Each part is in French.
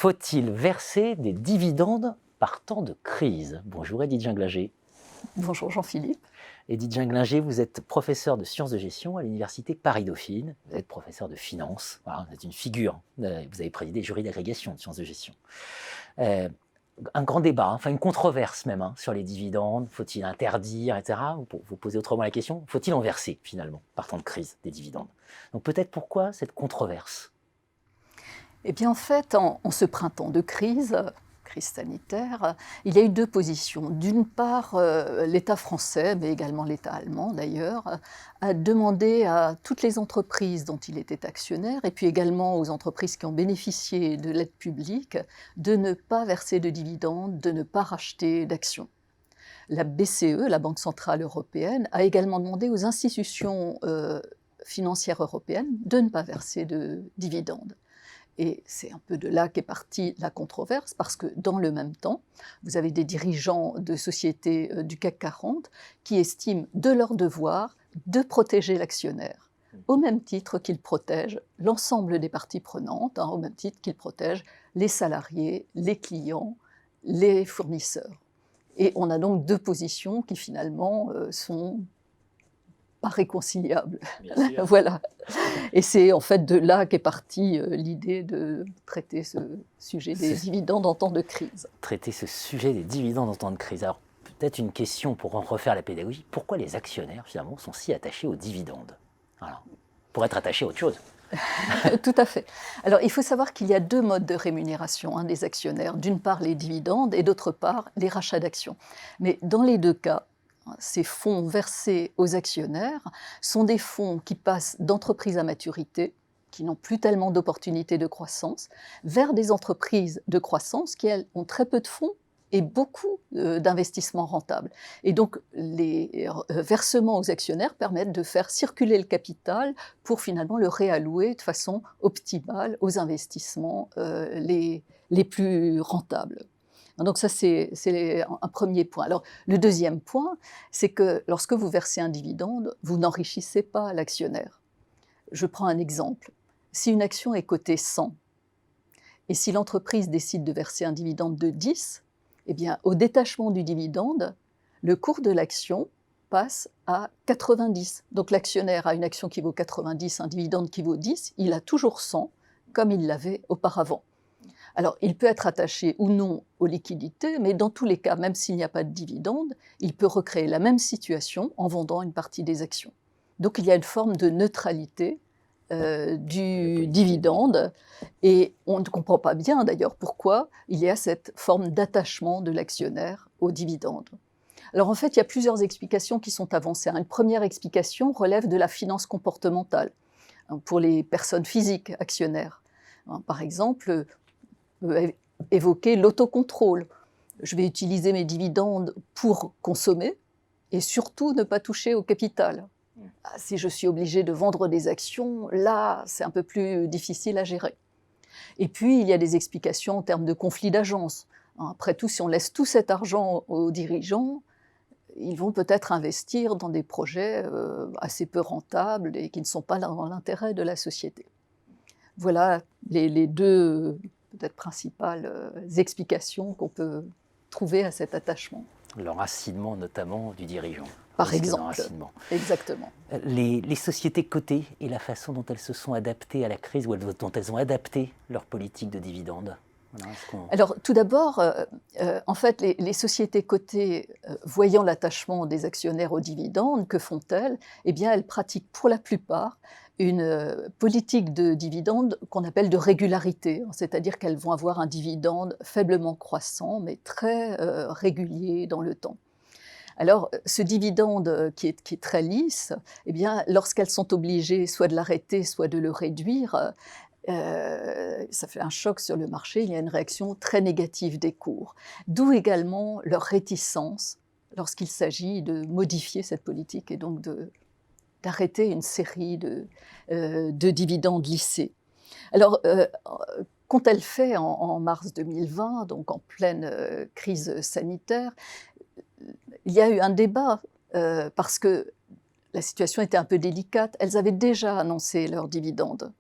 Faut-il verser des dividendes par temps de crise? Bonjour Edith Ginglinger. Bonjour Jean-Philippe. Edith Ginglinger, vous êtes professeure de sciences de gestion à l'université Paris-Dauphine. Vous êtes professeure de finance. Voilà, vous êtes une figure. Vous avez présidé le jury d'agrégation de sciences de gestion. Un grand débat, enfin une controverse même sur les dividendes. Faut-il interdire, etc. Pour vous poser autrement la question, faut-il en verser finalement par temps de crise des dividendes? Donc peut-être pourquoi cette controverse? Eh bien en fait, en ce printemps de crise sanitaire, il y a eu deux positions. D'une part, l'État français, mais également l'État allemand d'ailleurs, a demandé à toutes les entreprises dont il était actionnaire, et puis également aux entreprises qui ont bénéficié de l'aide publique, de ne pas verser de dividendes, de ne pas racheter d'actions. La BCE, la Banque centrale européenne, a également demandé aux institutions financières européennes de ne pas verser de dividendes. Et c'est un peu de là qu'est partie la controverse, parce que dans le même temps, vous avez des dirigeants de sociétés du CAC 40 qui estiment de leur devoir de protéger l'actionnaire, au même titre qu'ils protègent l'ensemble des parties prenantes, au même titre qu'ils protègent les salariés, les clients, les fournisseurs. Et on a donc deux positions qui finalement sont pas réconciliables. Voilà. Et c'est en fait de là qu'est partie l'idée de traiter ce sujet des dividendes en temps de crise. Traiter ce sujet des dividendes en temps de crise. Alors peut-être une question pour en refaire la pédagogie. Pourquoi les actionnaires finalement sont si attachés aux dividendes? Alors, pour être attachés à autre chose. Tout à fait. Alors il faut savoir qu'il y a deux modes de rémunération des actionnaires. D'une part les dividendes et d'autre part les rachats d'actions. Mais dans les deux cas, ces fonds versés aux actionnaires sont des fonds qui passent d'entreprises à maturité, qui n'ont plus tellement d'opportunités de croissance, vers des entreprises de croissance qui, elles, ont très peu de fonds et beaucoup d'investissements rentables. Et donc, les versements aux actionnaires permettent de faire circuler le capital pour finalement le réallouer de façon optimale aux investissements les plus rentables. Donc ça, c'est un premier point. Alors, le deuxième point, c'est que lorsque vous versez un dividende, vous n'enrichissez pas l'actionnaire. Je prends un exemple. Si une action est cotée 100, et si l'entreprise décide de verser un dividende de 10, eh bien, au détachement du dividende, le cours de l'action passe à 90. Donc l'actionnaire a une action qui vaut 90, un dividende qui vaut 10, il a toujours 100, comme il l'avait auparavant. Alors, il peut être attaché ou non aux liquidités, mais dans tous les cas, même s'il n'y a pas de dividende, il peut recréer la même situation en vendant une partie des actions. Donc, il y a une forme de neutralité du dividende, et on ne comprend pas bien d'ailleurs pourquoi il y a cette forme d'attachement de l'actionnaire au dividende. Alors en fait, il y a plusieurs explications qui sont avancées. Une première explication relève de la finance comportementale pour les personnes physiques actionnaires. Par exemple, évoquer l'autocontrôle. Je vais utiliser mes dividendes pour consommer et surtout ne pas toucher au capital. Si je suis obligée de vendre des actions, là, c'est un peu plus difficile à gérer. Et puis, il y a des explications en termes de conflit d'agence. Après tout, si on laisse tout cet argent aux dirigeants, ils vont peut-être investir dans des projets assez peu rentables et qui ne sont pas dans l'intérêt de la société. Voilà les deux peut-être principales explications qu'on peut trouver à cet attachement. L'enracinement notamment du dirigeant. Par exemple, exactement. Les sociétés cotées et la façon dont elles se sont adaptées à la crise, ou dont elles ont adapté leur politique de dividendes. Voilà, alors tout d'abord, en fait, les sociétés cotées, voyant l'attachement des actionnaires aux dividendes, que font-elles? Eh bien, elles pratiquent pour la plupart une politique de dividendes qu'on appelle de régularité, c'est-à-dire qu'elles vont avoir un dividende faiblement croissant, mais très régulier dans le temps. Alors, ce dividende qui est très lisse, eh bien, lorsqu'elles sont obligées soit de l'arrêter, soit de le réduire, ça fait un choc sur le marché, il y a une réaction très négative des cours. D'où également leur réticence lorsqu'il s'agit de modifier cette politique et donc d'arrêter une série de dividendes lissés. Alors, qu'ont-elles fait en mars 2020, donc en pleine crise sanitaire? Il y a eu un débat parce que la situation était un peu délicate. Elles avaient déjà annoncé leurs dividendes.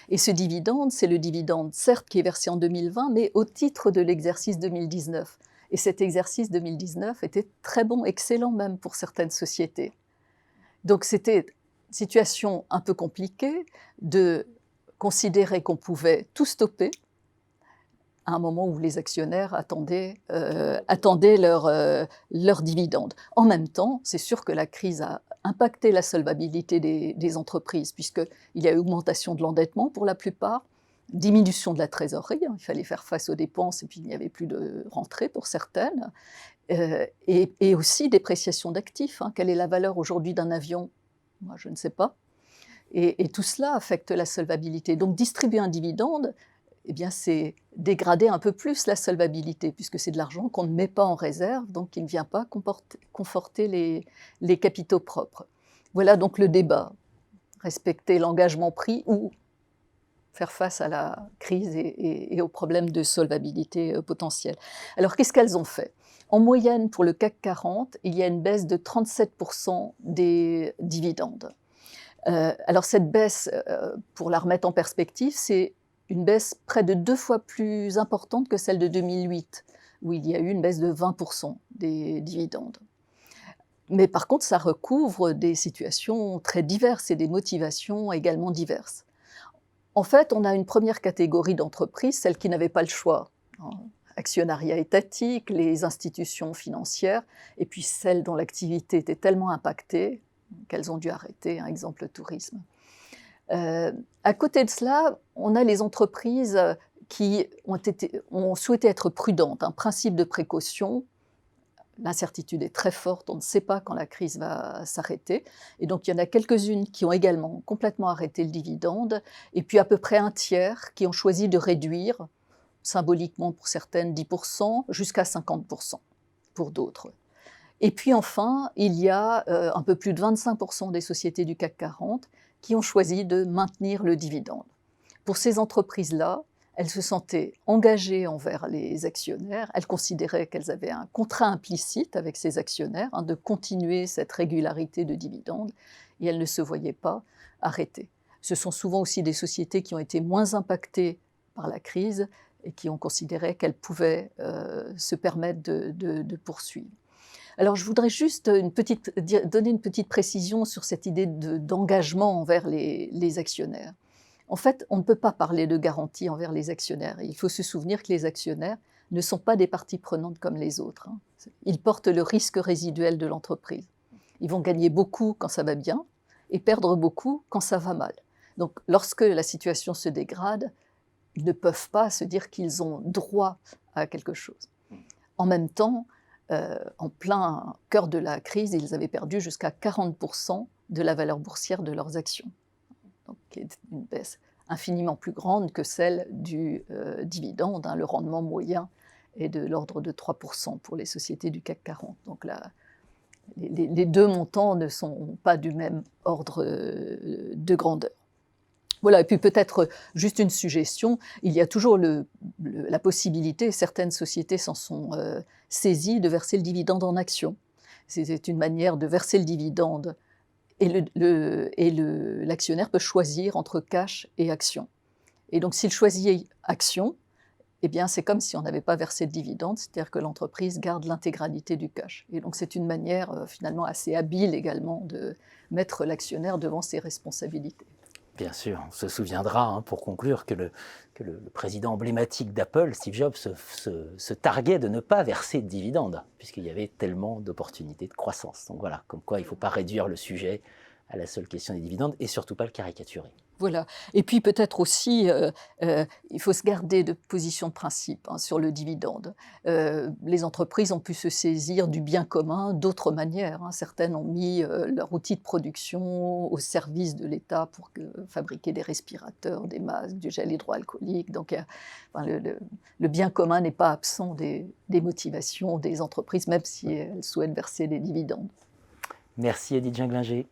Et ce dividende, c'est le dividende, certes, qui est versé en 2020, mais au titre de l'exercice 2019. Et cet exercice 2019 était très bon, excellent même pour certaines sociétés. Donc c'était une situation un peu compliquée de considérer qu'on pouvait tout stopper à un moment où les actionnaires attendaient leur dividende. En même temps, c'est sûr que la crise a impacté la solvabilité des entreprises, puisqu'il y a eu augmentation de l'endettement pour la plupart, diminution de la trésorerie, il fallait faire face aux dépenses et puis il n'y avait plus de rentrée pour certaines, et aussi dépréciation d'actifs. Quelle est la valeur aujourd'hui d'un avion? Moi, je ne sais pas. Et tout cela affecte la solvabilité. Donc distribuer un dividende, eh bien, c'est dégrader un peu plus la solvabilité, puisque c'est de l'argent qu'on ne met pas en réserve, donc qui ne vient pas conforter les capitaux propres. Voilà donc le débat. Respecter l'engagement pris ou faire face à la crise et aux problèmes de solvabilité potentiels. Alors, qu'est-ce qu'elles ont fait? En moyenne, pour le CAC 40, il y a une baisse de 37% des dividendes. Alors, cette baisse, pour la remettre en perspective, c'est une baisse près de 2 fois plus importante que celle de 2008, où il y a eu une baisse de 20% des dividendes. Mais par contre, ça recouvre des situations très diverses et des motivations également diverses. En fait, on a une première catégorie d'entreprises, celles qui n'avaient pas le choix. Actionnariat étatique, les institutions financières, et puis celles dont l'activité était tellement impactée qu'elles ont dû arrêter, exemple le tourisme. À côté de cela, on a les entreprises qui ont souhaité être prudentes, un principe de précaution. L'incertitude est très forte, on ne sait pas quand la crise va s'arrêter. Et donc, il y en a quelques-unes qui ont également complètement arrêté le dividende, et puis à peu près un tiers qui ont choisi de réduire, symboliquement pour certaines 10%, jusqu'à 50% pour d'autres. Et puis enfin, il y a un peu plus de 25% des sociétés du CAC 40 qui ont choisi de maintenir le dividende. Pour ces entreprises-là, elles se sentaient engagées envers les actionnaires, elles considéraient qu'elles avaient un contrat implicite avec ces actionnaires de continuer cette régularité de dividendes, et elles ne se voyaient pas arrêter. Ce sont souvent aussi des sociétés qui ont été moins impactées par la crise et qui ont considéré qu'elles pouvaient se permettre de poursuivre. Alors, je voudrais juste donner une petite précision sur cette idée d'engagement envers les actionnaires. En fait, on ne peut pas parler de garantie envers les actionnaires. Il faut se souvenir que les actionnaires ne sont pas des parties prenantes comme les autres. Ils portent le risque résiduel de l'entreprise. Ils vont gagner beaucoup quand ça va bien et perdre beaucoup quand ça va mal. Donc, lorsque la situation se dégrade, ils ne peuvent pas se dire qu'ils ont droit à quelque chose. En même temps, en plein cœur de la crise, ils avaient perdu jusqu'à 40% de la valeur boursière de leurs actions. Donc, qui est une baisse infiniment plus grande que celle du dividende. Le rendement moyen est de l'ordre de 3% pour les sociétés du CAC 40. Donc là, les deux montants ne sont pas du même ordre de grandeur. Voilà, et puis peut-être juste une suggestion, il y a toujours la possibilité, certaines sociétés s'en sont saisies, de verser le dividende en actions. C'est une manière de verser le dividende et l'actionnaire peut choisir entre cash et action. Et donc s'il choisit action, eh bien c'est comme si on n'avait pas versé de dividende, c'est-à-dire que l'entreprise garde l'intégralité du cash. Et donc c'est une manière finalement assez habile également de mettre l'actionnaire devant ses responsabilités. Bien sûr, on se souviendra, pour conclure, que le président emblématique d'Apple, Steve Jobs, se targuait de ne pas verser de dividendes, puisqu'il y avait tellement d'opportunités de croissance. Donc voilà, comme quoi il ne faut pas réduire le sujet à la seule question des dividendes, et surtout pas le caricaturer. Voilà. Et puis peut-être aussi, il faut se garder de position de principe sur le dividende. Les entreprises ont pu se saisir du bien commun d'autres manières. Certaines ont mis leur outil de production au service de l'État pour fabriquer des respirateurs, des masques, du gel hydroalcoolique. Donc le bien commun n'est pas absent des motivations des entreprises, même si elles souhaitent verser des dividendes. Merci Edith Ginglinger.